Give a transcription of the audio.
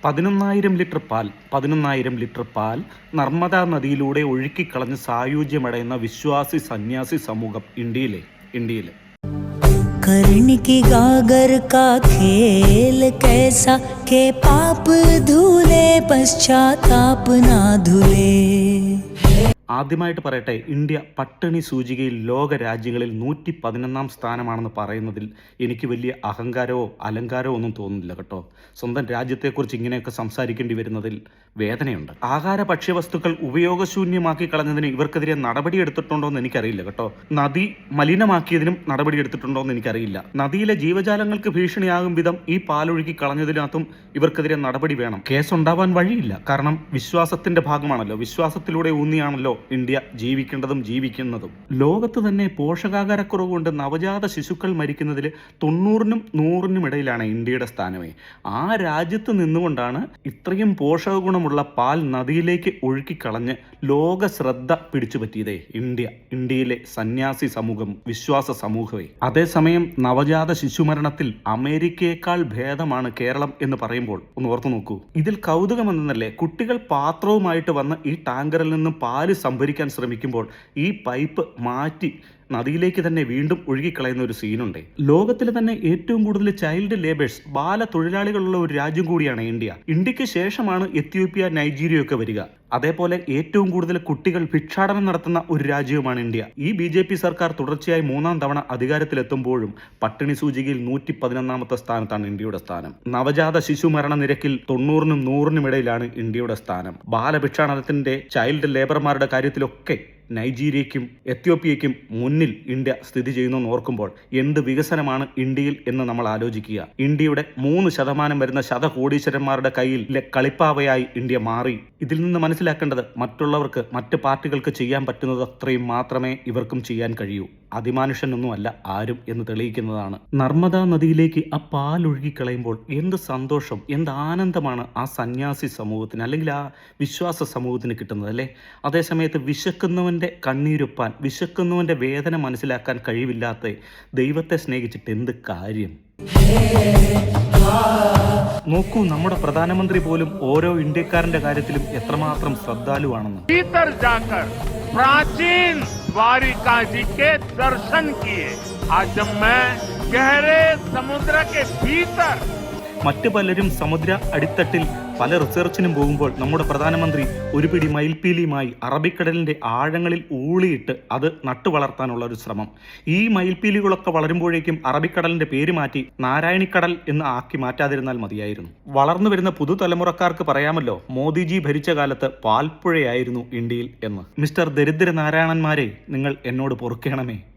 11,000 litre പാൽ നർമ്മദാ നദിയിലൂടെ ഒഴുക്കിക്കളഞ്ഞ് സായുജ്യമടയുന്ന വിശ്വാസി സന്യാസി സമൂഹം ഇന്ത്യയിലെ कर्ण की गागर का खेल कैसा के पाप धुले पश्चाताप ना धुले. ആദ്യമായിട്ട് പറയട്ടെ, ഇന്ത്യ പട്ടിണി സൂചികയിൽ ലോക രാജ്യങ്ങളിൽ 111 സ്ഥാനമാണെന്ന് പറയുന്നതിൽ എനിക്ക് വലിയ അഹങ്കാരമോ അലങ്കാരമോ ഒന്നും തോന്നുന്നില്ല കേട്ടോ. സ്വന്തം രാജ്യത്തെക്കുറിച്ച് ഇങ്ങനെയൊക്കെ സംസാരിക്കേണ്ടി വരുന്നതിൽ വേദനയുണ്ട്. ആഹാര ഭക്ഷ്യവസ്തുക്കൾ ഉപയോഗശൂന്യമാക്കി കളഞ്ഞതിന് ഇവർക്കെതിരെ നടപടിയെടുത്തിട്ടുണ്ടോ എന്ന് എനിക്കറിയില്ല കേട്ടോ. നദി മലിനമാക്കിയതിനും നടപടിയെടുത്തിട്ടുണ്ടോ എന്ന് എനിക്കറിയില്ല. നദിയിലെ ജീവജാലങ്ങൾക്ക് ഭീഷണിയാകും വിധം ഈ പാലൊഴുക്കി കളഞ്ഞതിനകത്തും ഇവർക്കെതിരെ നടപടി വേണം. കേസുണ്ടാവാൻ വഴിയില്ല. കാരണം വിശ്വാസത്തിന്റെ ഭാഗമാണല്ലോ, വിശ്വാസത്തിലൂടെ ഊന്നിയാണല്ലോ ഇന്ത്യ ജീവിക്കുന്നതും. ലോകത്ത് തന്നെ പോഷകാഹാരക്കുറവ് കൊണ്ട് നവജാത ശിശുക്കൾ മരിക്കുന്നതിൽ 90-നും 100-നും ഇടയിലാണ് ഇന്ത്യയുടെ സ്ഥാനമേ. ആ രാജ്യത്ത് നിന്നുകൊണ്ടാണ് ഇത്രയും പോഷക ഗുണമുള്ള പാൽ നദിയിലേക്ക് ഒഴുക്കിക്കളഞ്ഞ് ലോക ശ്രദ്ധ പിടിച്ചുപറ്റിയതേ ഇന്ത്യയിലെ സന്യാസി സമൂഹം, വിശ്വാസ സമൂഹമേ. അതേസമയം നവജാത ശിശുമരണത്തിൽ അമേരിക്കയേക്കാൾ ഭേദമാണ് കേരളം എന്ന് പറയുമ്പോൾ ഒന്ന് ഓർത്തു നോക്കൂ. ഇതിൽ കൗതുകമെന്നല്ലേ, കുട്ടികൾ പാത്രവുമായിട്ട് വന്ന് ഈ ടാങ്കറിൽ നിന്നും പാല് സംഭരിക്കാൻ ശ്രമിക്കുമ്പോൾ ഈ പൈപ്പ് മാറ്റി നദിയിലേക്ക് തന്നെ വീണ്ടും ഒഴുകിക്കളയുന്ന ഒരു സീനുണ്ട്. ലോകത്തിലെ തന്നെ ഏറ്റവും കൂടുതൽ ചൈൽഡ് ലേബേഴ്സ്, ബാല തൊഴിലാളികളുള്ള ഒരു രാജ്യം കൂടിയാണ് ഇന്ത്യ. ഇന്ത്യക്ക് ശേഷമാണ് എത്യോപ്യ, നൈജീരിയ ഒക്കെ വരിക. അതേപോലെ ഏറ്റവും കൂടുതൽ കുട്ടികൾ ഭിക്ഷാടനം നടത്തുന്ന ഒരു രാജ്യവുമാണ് ഇന്ത്യ. ഈ BJP സർക്കാർ തുടർച്ചയായി 3-ാം തവണ അധികാരത്തിലെത്തുമ്പോഴും പട്ടിണി സൂചികയിൽ 111-ാമത്തെ സ്ഥാനത്താണ് ഇന്ത്യയുടെ സ്ഥാനം. നവജാത ശിശു മരണ നിരക്കിൽ 90-നും 100-നും ഇടയിലാണ് ഇന്ത്യയുടെ സ്ഥാനം. ബാലഭിക്ഷാടനത്തിന്റെ, ചൈൽഡ് ലേബർമാരുടെ കാര്യത്തിലൊക്കെ നൈജീരിയയ്ക്കും എത്യോപ്യയ്ക്കും മുന്നിൽ ഇന്ത്യ സ്ഥിതി ചെയ്യുന്നു ഓർക്കുമ്പോൾ എന്ത് വികസനമാണ് ഇന്ത്യയിൽ എന്ന് നമ്മൾ ആലോചിക്കുക. ഇന്ത്യയുടെ 3% വരുന്ന ശതകോടീശ്വരന്മാരുടെ കയ്യിലെ കളിപ്പാവയായി ഇന്ത്യ മാറി. ഇതിൽ നിന്ന് മനസ്സിലാക്കേണ്ടത് മറ്റുള്ളവർക്ക്, മറ്റ് പാർട്ടികൾക്ക് ചെയ്യാൻ പറ്റുന്നത് അത്രയും മാത്രമേ ഇവർക്കും ചെയ്യാൻ കഴിയൂ. അതിമാനുഷ്യനൊന്നുമല്ല ആരും എന്ന് തെളിയിക്കുന്നതാണ്. നർമ്മദാ നദിയിലേക്ക് ആ പാലൊഴുകിക്കളയുമ്പോൾ എന്ത് സന്തോഷം, എന്ത് ആനന്ദമാണ് ആ സന്യാസി സമൂഹത്തിന്, അല്ലെങ്കിൽ ആ വിശ്വാസ സമൂഹത്തിന് കിട്ടുന്നത് അല്ലേ. അതേസമയത്ത് വിശക്കുന്നവൻ്റെ കണ്ണീരൊപ്പാൻ, വിശക്കുന്നവൻ്റെ വേദന മനസ്സിലാക്കാൻ കഴിവില്ലാത്ത ദൈവത്തെ സ്നേഹിച്ചിട്ട് എന്ത് കാര്യം. നോക്കൂ, നമ്മുടെ പ്രധാനമന്ത്രി പോലും ഓരോ ഇന്ത്യക്കാരന്റെ കാര്യത്തിലും എത്രമാത്രം ശ്രദ്ധാലുവാണെന്ന്. प्राचीन द्वारिका जी के दर्शन किए। आज जब मैं गहरे समुद्र के भीतर, മറ്റു പലരും സമുദ്ര അടിത്തട്ടിൽ പല റിസർച്ചിനും പോകുമ്പോൾ നമ്മുടെ പ്രധാനമന്ത്രി ഒരു പിടി മയിൽപ്പീലിയുമായി അറബിക്കടലിന്റെ ആഴങ്ങളിൽ ഊളിയിട്ട് അത് നട്ടു വളർത്താനുള്ള ഒരു ശ്രമം. ഈ മയിൽപ്പീലികളൊക്കെ വളരുമ്പോഴേക്കും അറബിക്കടലിന്റെ പേര് മാറ്റി നാരായണിക്കടൽ എന്ന് ആക്കി മാറ്റാതിരുന്നാൽ മതിയായിരുന്നു. വളർന്നു വരുന്ന പുതുതലമുറക്കാർക്ക് പറയാമല്ലോ, മോദിജി ഭരിച്ച കാലത്ത് പാൽപ്പുഴയായിരുന്നു ഇന്ത്യയിൽ എന്ന്. മിസ്റ്റർ ദരിദ്ര നാരായണന്മാരെ, നിങ്ങൾ എന്നോട് പൊറുക്കണമേ.